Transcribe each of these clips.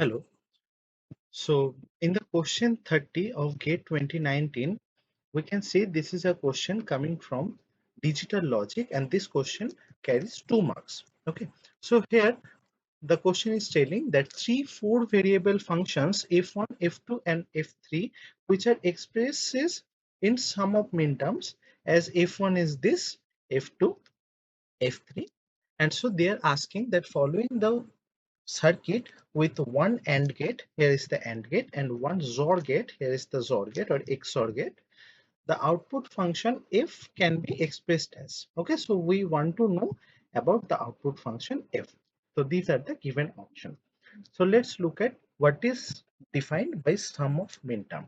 Hello. So in the question 30 of GATE 2019, we can see this is a question coming from digital logic, and this question carries 2 marks. Okay. So here the question is telling that three four variable functions f1, f2 and f3 which are expresses in sum of minterms as f1 is this, f2, f3, and so they are asking that following the circuit with one AND gate, here is the AND gate, and one XOR gate, here is the XOR gate or XOR gate, the output function f can be expressed as. Okay, so we want to know about the output function f. So these are the given option. So let's look at what is defined by sum of minterm.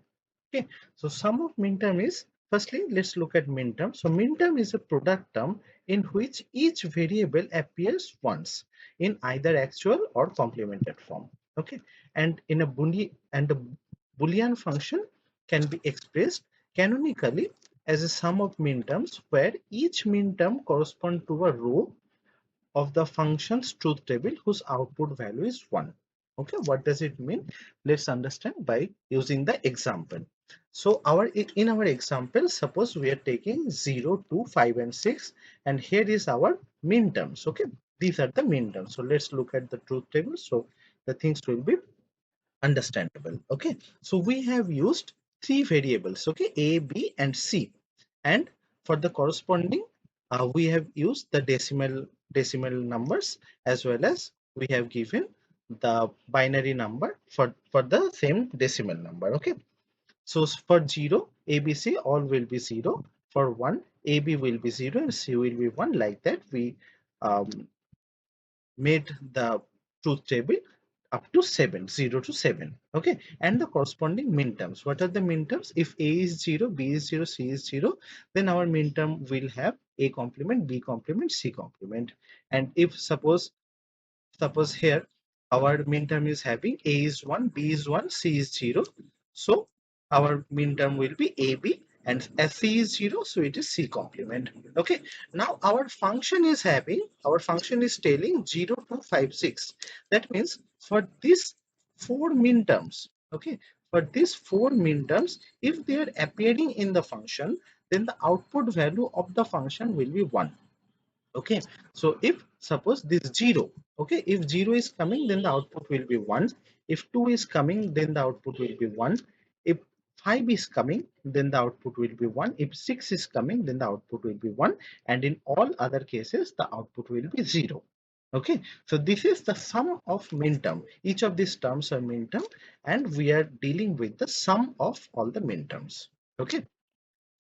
Okay, so sum of minterm is, firstly let's look at minterm. So minterm is a product term in which each variable appears once in either actual or complemented form. Okay, and in a boolean function can be expressed canonically as a sum of minterms where each minterm corresponds to a row of the function's truth table whose output value is 1. Okay, what does it mean? Let's understand by using the example. So in our example, suppose we are taking 0, 2, 5 and 6, and here is our min terms. Okay, these are the min terms. So let's look at the truth table, so the things will be understandable. Okay, so we have used three variables, okay, a, b and c, and for the corresponding we have used the decimal numbers, as well as we have given the binary number for the same decimal number. Okay, so for 0 abc all will be 0, for 1 ab will be 0 and c will be 1. Like that we um, made the truth table up to 7, 0 to 7. Okay, and the corresponding min terms. What are the min terms? If a is 0, b is 0, c is 0, then our min term will have a complement, b complement, c complement. And if suppose here our min term is having a is 1, b is 1, c is 0, so our min term will be ab, and as c is 0, so it is c complement. Okay, now our function is telling 0 to 5 6. That means for these four min terms, okay, for these four min terms, if they are appearing in the function, then the output value of the function will be 1. Okay, so if suppose this 0, okay, if 0 is coming, then the output will be 1. If 2 is coming, then the output will be 1. If 5 is coming, then the output will be 1. If 6 is coming, then the output will be 1, and in all other cases the output will be 0. Okay, so this is the sum of minterm. Each of these terms are minterm, and we are dealing with the sum of all the minterms. Okay,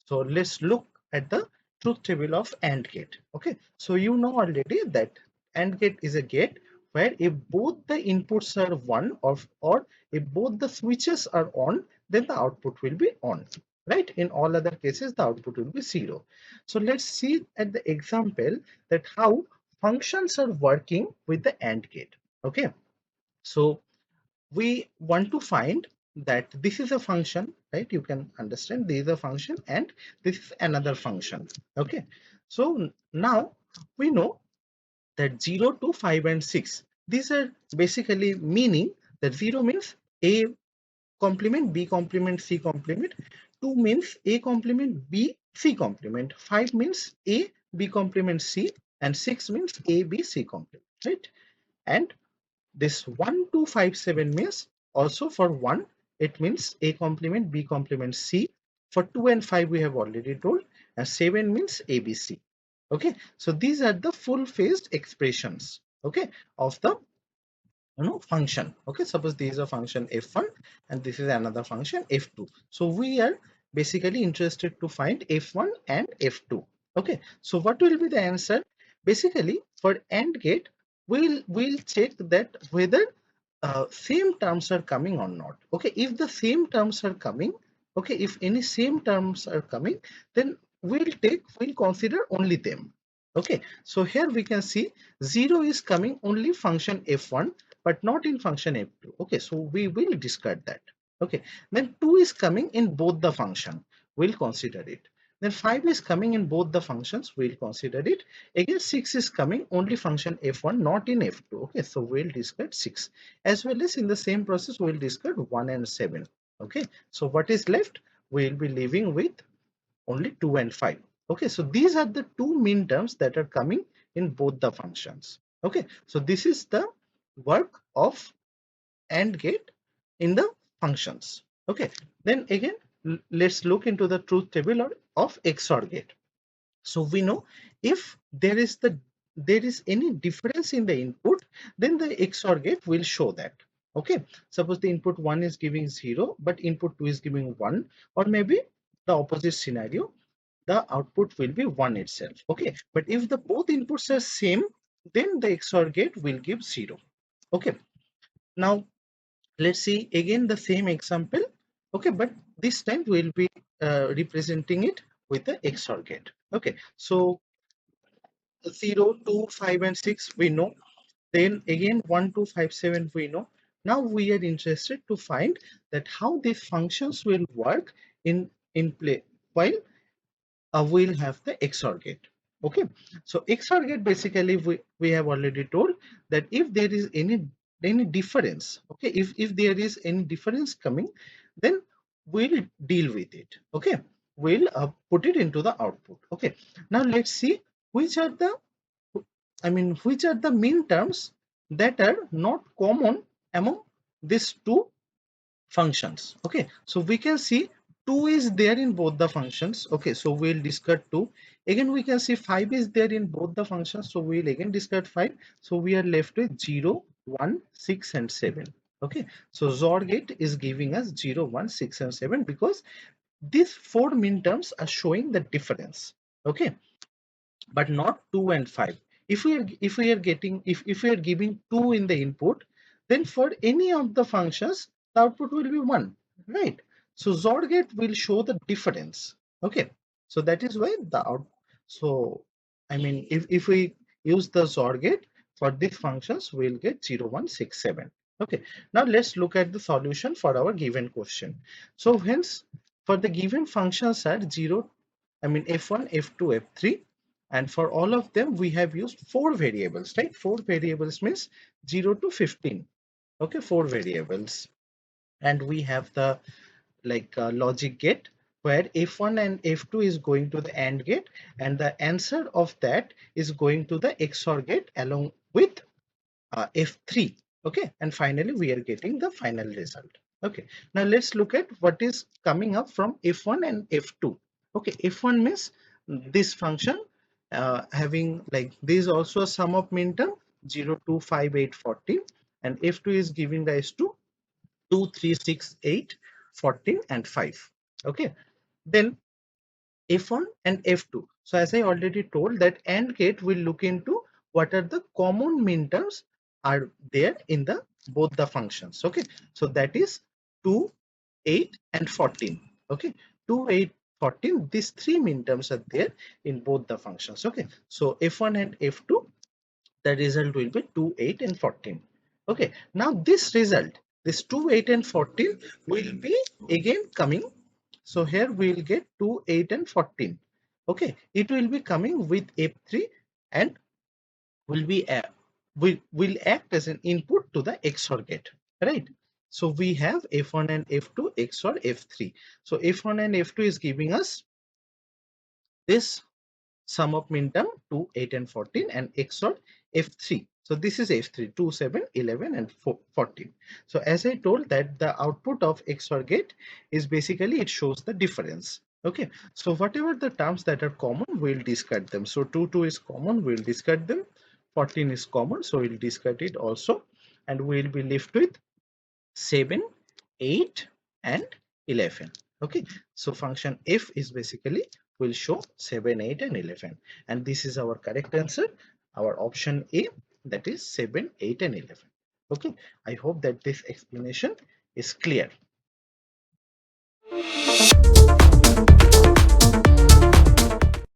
so let's look at the truth table of AND gate. Okay, so you know already that AND gate is a gate where if both the inputs are 1, or if both the switches are on, then the output will be on. Right? In all other cases, the output will be 0. So let's see at the example that how functions are working with the AND gate. Okay, so we want to find that this is a function, right? You can understand this is a function and this is another function. Okay, so now we know that 0 to 5 and 6, these are basically meaning that 0 means a complement, b complement, c complement, 2 means a complement, b, c complement, 5 means a, b complement, c, and 6 means a, b, c complement, right? And this 1257 means also for 1, it means a complement, b complement, c. For 2 and 5 we have already told, and 7 means abc. Okay, so these are the full phased expressions, okay, of the function. Okay, suppose this is a function f1 and this is another function f2. So we are basically interested to find f1 and f2. Okay, so what will be the answer? Basically for AND gate, we'll check that whether same terms are coming or not. Okay, if the same terms are coming, okay, if any same terms are coming, then we'll consider only them. Okay, so here we can see 0 is coming only function f1 but not in function f2. Okay, so we will discard that. Okay, then 2 is coming in both the function, we'll consider it. Then 5 is coming in both the functions, we'll consider it. Again 6 is coming only function f1, not in f2. Okay, so we'll discard 6, as well as in the same process we'll discard 1 and 7. Okay, so what is left? We'll be leaving with only 2 and 5. Okay, so these are the two min terms that are coming in both the functions. Okay, so this is the work of AND gate in the functions. Okay, then again let's look into the truth table of XOR gate. So we know if there is any difference in the input, then the XOR gate will show that. Okay, suppose the input 1 is giving 0 but input 2 is giving 1, or maybe the opposite scenario, the output will be 1 itself. Okay, but if the both inputs are same, then the XOR gate will give 0. Okay, now let's see again the same example. Okay, but this time we'll be representing it with the XOR gate. Okay, so 0, 2, 5 and 6 we know, then again 1, 2, 5, 7 we know. Now we are interested to find that how these functions will work in play while we'll have the XOR gate. Okay, so XOR gate basically we have already told that if there is any difference, okay, if there is any difference coming, then we'll deal with it. Okay, we'll put it into the output. Okay, now let's see which are the which are the min terms that are not common among these two functions. Okay, so we can see 2 is there in both the functions. Okay, so we'll discard 2. Again we can see 5 is there in both the functions, so we'll again discard 5. So we are left with 0, 1, 6 and 7. Okay, so XOR gate is giving us 0, 1, 6 and 7 because these four min terms are showing the difference. Okay, but not 2 and 5. If we are giving 2 in the input, then for any of the functions the output will be 1, right? So XOR gate will show the difference. Okay, so that is why the out. So if we use the XOR gate for these functions, we'll get 0, 1, 6, 7. Okay, now let's look at the solution for our given question. So hence for the given functions are 0, f1, f2, f3, and for all of them we have used four variables, right? Four variables means 0 to 15. Okay, four variables, and we have the logic gate where f1 and f2 is going to the AND gate, and the answer of that is going to the XOR gate along with f3. Okay, and finally we are getting the final result. Okay, now let's look at what is coming up from f1 and f2. Okay, f1 means this function having like this also a sum of min term 0, 2, 5, 8, 14, and f2 is giving rise to 2, 3, 6, 8, 14 and 5. Okay, then f1 and f2. So as I already told that AND gate will look into what are the common min terms are there in the both the functions. Okay, so that is 2, 8 and 14. Okay, 2, 8, 14, these three min terms are there in both the functions. Okay, so f1 and f2, the result will be 2, 8 and 14. Okay, now this result, this 2, 8 and 14 will be again coming. So here we will get 2, 8 and 14. Okay, it will be coming with f3 and will be will act as an input to the XOR gate, right? So we have f1 and f2 XOR f3. So f1 and f2 is giving us this sum of min term 2, 8 and 14 and XOR f3. So this is f3, 2, 7, 11 and 14. So as I told that the output of XOR gate is basically it shows the difference. Okay, so whatever the terms that are common, we'll discard them. So 2, 2 is common, we'll discard them. 14 is common, so we'll discard it also, and we'll be left with 7, 8 and 11. Okay, so function f is basically will show 7, 8 and 11, and this is our correct answer, our option A, that is 7, 8 and 11. Okay, I hope that this explanation is clear.